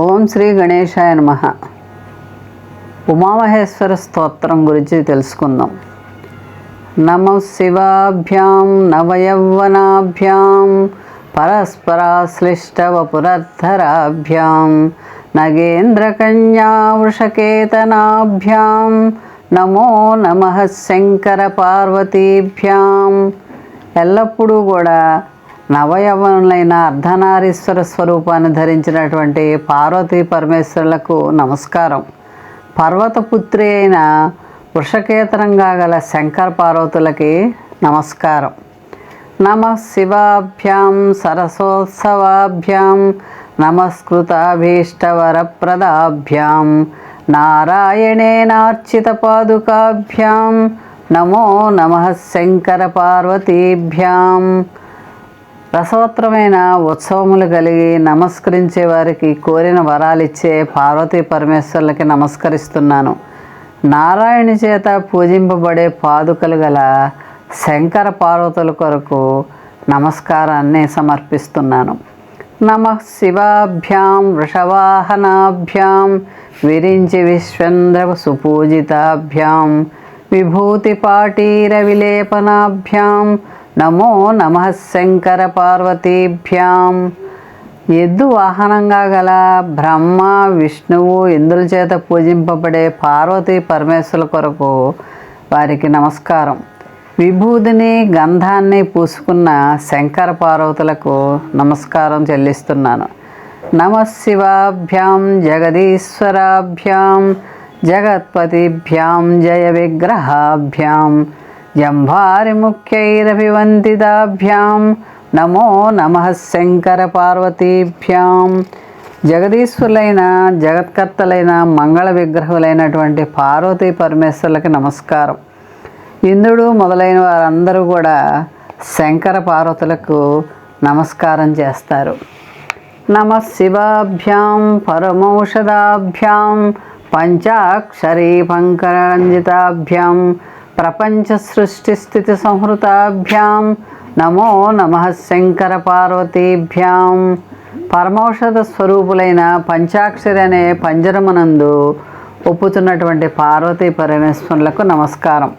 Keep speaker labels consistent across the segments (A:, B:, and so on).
A: ఓం శ్రీ గణేశాయ నమః. ఉమామహేశ్వర స్తోత్రం గురించి తెలుసుకుందాం. నమః శివాభ్యాం నవయౌవనాభ్యాం పరస్పరాశ్లిష్టవపురద్ధరాభ్యాం నగేంద్రకన్యా వృషకేతనాభ్యాం నమో నమః శంకర పార్వతీభ్యాం. ఎల్లప్పుడూ కూడా నవయవనులైన అర్ధనారీశ్వర స్వరూపాన్ని ధరించినటువంటి పార్వతీ పరమేశ్వరులకు నమస్కారం. పర్వతపుత్రి అయిన వృషకేతనంగా గల శంకర పార్వతులకి నమస్కారం. నమః శివాభ్యాం సరసోత్సవాభ్యాం నమస్కృతాభీష్టవరప్రదాభ్యాం నారాయణేనార్చిత పాదుకాభ్యాం నమో నమః శంకర పార్వతీభ్యాం. రసవత్రమైన ఉత్సవములు కలిగి నమస్కరించే వారికి కోరిన వరాలిచ్చే పార్వతీ పరమేశ్వరులకి నమస్కరిస్తున్నాను. నారాయణ చేత పూజింపబడే పాదుకలు గల శంకర పార్వతుల కొరకు నమస్కారాన్ని సమర్పిస్తున్నాను. నమః శివాభ్యాం వృషవాహనాభ్యాం విరించి విశ్వేంద్ర సుపూజితాభ్యాం విభూతిపాటీర విలేపనాభ్యాం నమో నమః శంకర పార్వతీభ్యాం. ఎద్దు వాహనంగా గల బ్రహ్మ విష్ణువు ఇంద్రుల చేత పూజింపబడే పార్వతీ పరమేశ్వరుల కొరకు వారికి నమస్కారం. విభూతిని గంధాన్ని పూసుకున్న శంకర పార్వతులకు నమస్కారం చెల్లిస్తున్నాను. నమః శివాభ్యాం జగదీశ్వరాభ్యాం జగత్పతిభ్యాం జయ విగ్రహాభ్యాం జంభారిముఖ్యైరభివందితాభ్యాం నమో నమః శంకర పార్వతీభ్యాం. జగదీశ్వరులైన జగత్కర్తలైన మంగళ విగ్రహులైనటువంటి పార్వతీ పరమేశ్వరులకి నమస్కారం. ఇంద్రుడు మొదలైన వారందరూ కూడా శంకర పార్వతులకు నమస్కారం చేస్తారు. నమః శివాభ్యాం పరమౌషధాభ్యాం పంచాక్షరీ పంకరంజితాభ్యాం ప్రపంచ సృష్టి స్థితి సంహృతాభ్యాం నమో నమః శంకర పార్వతీభ్యాం. పరమౌషధ స్వరూపులైన పంచాక్షరి అనే పంజరమునందు ఒప్పుతున్నటువంటి పార్వతీ పరమేశ్వరులకు నమస్కారం.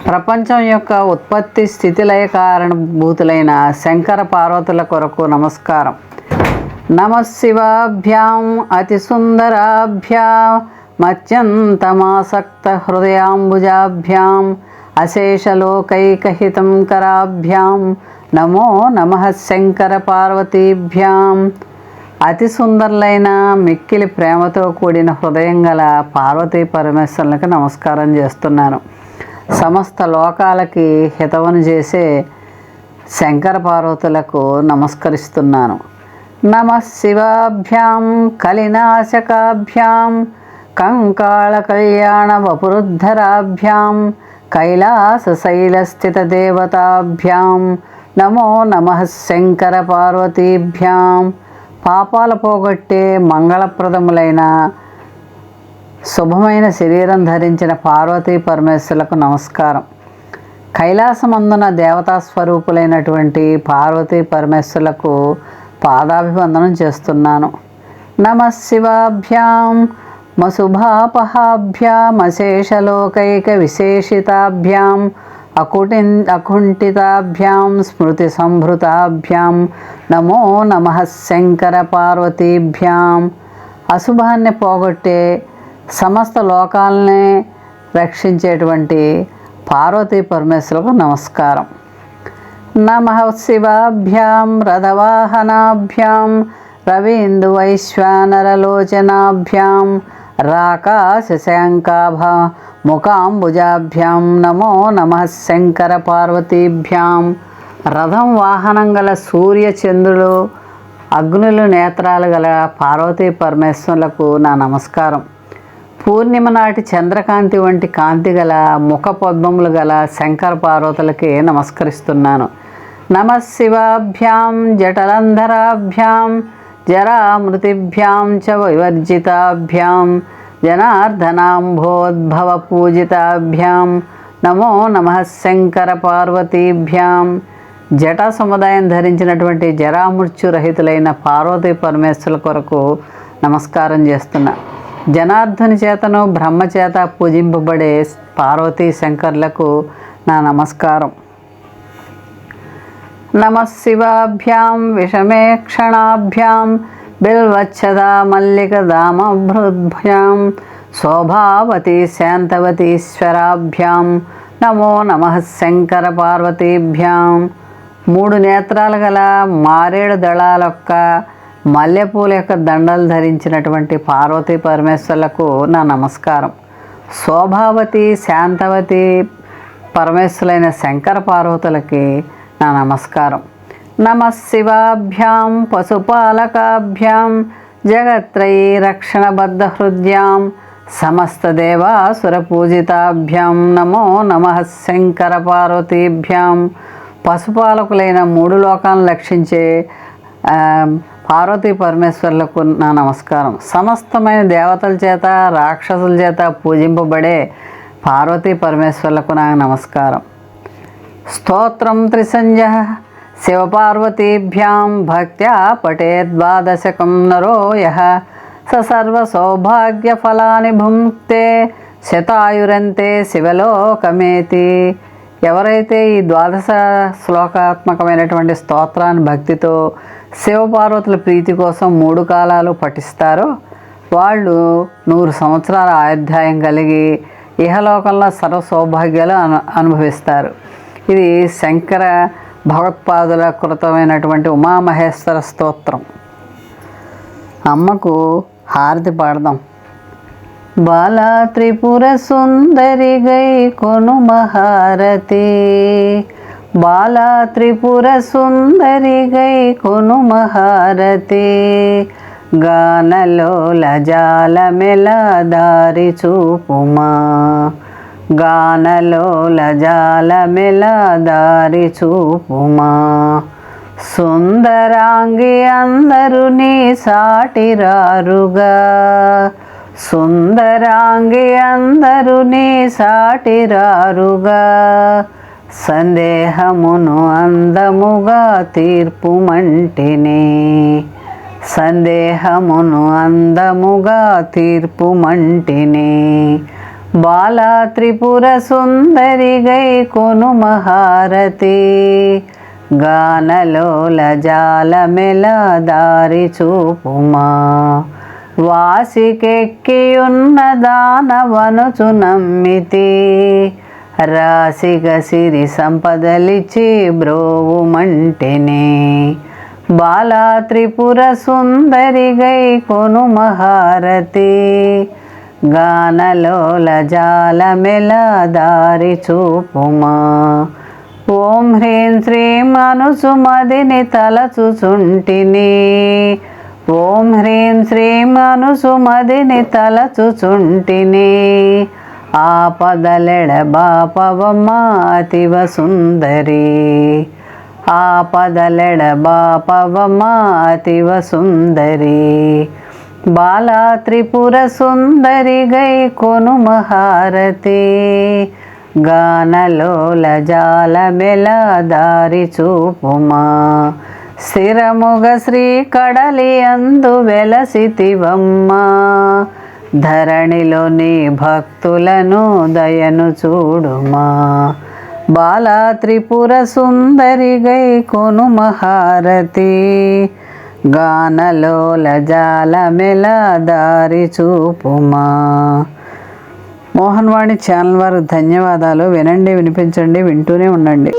A: ప్రపంచం యొక్క ఉత్పత్తి స్థితిలయ కారణభూతులైన శంకర పార్వతుల కొరకు నమస్కారం. నమః శివాభ్యాం అతిసుందరాభ్యాం మత్యంతమాసక్త హృదయాంబుజాభ్యాం అశేషలోకైకహితం కరాభ్యాం నమో నమః శంకర పార్వతీభ్యాం. అతి సుందరులైన మిక్కిలి ప్రేమతో కూడిన హృదయం గల పార్వతీ పరమేశ్వరులకు నమస్కారం చేస్తున్నాను. సమస్త లోకాలకి హితవును చేసే శంకర పార్వతులకు నమస్కరిస్తున్నాను. నమః శివాభ్యాం కలినాశకాభ్యాం కంకాళ కళ్యాణ వపురుద్ధరాభ్యాం కైలాసశైలస్థిత దేవతాభ్యాం నమో నమః శంకర పార్వతీభ్యాం. పాపాల పోగొట్టే మంగళప్రదములైన శుభమైన శరీరం ధరించిన పార్వతీ పరమేశ్వరులకు నమస్కారం. కైలాసమందున దేవతా స్వరూపులైనటువంటి పార్వతీ పరమేశ్వరులకు పాదాభివందనం చేస్తున్నాను. నమః శివాభ్యాం మశుభాపహాభ్యామశేషలోకైక విశేషితాభ్యాం అకుంఠితాభ్యాం స్మృతి సంభృతాభ్యాం నమో నమః శంకర పార్వతీభ్యాం. అశుభాన్ని పోగొట్టే సమస్త లోకాలని రక్షించేటువంటి పార్వతీ పరమేశ్వరులకు నమస్కారం. నమః శివాభ్యాం రథవాహనాభ్యాం రవీందువైశ్వానరలోచనాభ్యాం రాకాశశాంకాభ ముఖాంబుజాభ్యాం నమో నమః శంకర పార్వతీభ్యాం. రథం వాహనం గల సూర్య చంద్రులు అగ్నులు నేత్రాలు గల పార్వతీ పరమేశ్వరులకు నా నమస్కారం. పూర్ణిమ నాటి చంద్రకాంతి వంటి కాంతి గల ముఖ పద్మములు గల శంకర పార్వతులకి నమస్కరిస్తున్నాను. నమః శివాభ్యాం జటలంధరాభ్యాం జరామృతిభ్యాం చ వివర్జితాభ్యాం జనార్దనాంభోద్భవ పూజితాభ్యాం నమో నమః శంకర పార్వతీభ్యాం. జటా సముదాయం ధరించినటువంటి జరామృత్యురహితులైన పార్వతీ పరమేశ్వరుల కొరకు నమస్కారం చేస్తున్నా. జనార్దుని చేతను బ్రహ్మ చేత పూజింపబడే పార్వతీ శంకర్లకు నా నమస్కారం. నమః శివాభ్యాం విషమే క్షణాభ్యాం బిల్వచ్చదా మల్లికదామభృద్భ్యాం శోభావతి శాంతవతీశ్వరాభ్యాం నమో నమః శంకర పార్వతీభ్యాం. 3 నేత్రాలు గల మారేడు దళాలొక్క మల్లెపూల యొక్క దండలు ధరించినటువంటి పార్వతీ పరమేశ్వరులకు నా నమస్కారం. శోభావతి శాంతవతి పరమేశ్వరులైన శంకర పార్వతులకి నా నమస్కారం. నమః శివాభ్యాం పశుపాలకాభ్యాం జగత్రయీ రక్షణబద్ధ హృద్యాం సమస్త దేవాసుర పూజితాభ్యాం నమో నమః శంకర పార్వతీభ్యాం. పశుపాలకులైన 3 లోకాలను రక్షించే పార్వతీ పరమేశ్వరులకు నా నమస్కారం. సమస్తమైన దేవతల చేత రాక్షసుల చేత పూజింపబడే పార్వతీ పరమేశ్వరులకు నా నమస్కారం. స్తోత్రం త్రిసంధ్య శివపార్వతీభ్యాం భక్త్యా పఠేద్వాదశకం నరో యః స సర్వసౌభాగ్యఫలాని భుంక్తే శతాయురంతే శివలోకమేతి. ఎవరైతే ఈ 12 శ్లోకాత్మకమైనటువంటి స్తోత్రాన్ని భక్తితో శివపార్వతుల ప్రీతి కోసం 3 కాలాలు పఠిస్తారో వాళ్ళు 100 సంవత్సరాల ఆయుర్దాయం కలిగి ఇహలోకంలో సర్వ సౌభాగ్యాలు అనుభవిస్తారు. ఇది శంకర భగవత్పాదుల కృతమైనటువంటి ఉమామహేశ్వర స్తోత్రం. అమ్మకు హారతి పాడదాం. బాలా త్రిపుర సుందరి గై కొను మహారతి, బాలా త్రిపుర సుందరి గై కొను మహారతి, గానలోల జాలమెల దారి చూపుమా, గానలోల జాలమెల దారి చూపుమా, సుందరాంగి అందరు నీ సాటిరారుగా, సుందరాంగి అందరు నీ సాటిరారుగా, సందేహమును అందముగా తీర్పుమంటిని, సందేహమును అందముగా తీర్పుమంటిని, బాలా త్రిపుర సుందరి గై కొను మహారతి, గానలోల జాలమెల దారి చూపుమా, వాసికెక్కియున్న దానవనుచు నమ్మితి, రాశిగ సిరి సంపదలిచి బ్రోవుమంటిని, బాలా త్రిపుర సుందరి గై కొను మహారతి, గానలోల జాలమెల దారి చూపుమా, ఓం హ్రీం శ్రీం అనుచు మదిని తలచుచుంటిని, ఓం హ్రీం శ్రీం అనుచు మదిని తలచుచుంటిని, ఆపదలెడ బాపవమ్మ అతివ సుందరి, ఆపదలెడ బాపవమ్మ అతివ సుందరి, బాలా త్రిపుర సుందరి గై కొను మహారతి, గానలోల జాలమెల దారి చూపుమా, స్థిరముగ శ్రీ కడలి అందు వెలసితివమ్మ, ధరణిలో నీ భక్తులను దయను చూడుమా, బాలా త్రిపుర సుందరి గై కొను మహారతి, గానలోల జాలమెల దారి చూపుమా. మోహన్వాణి ఛానల్ వారికి ధన్యవాదాలు. వినండి, వినిపించండి, వింటూనే ఉండండి.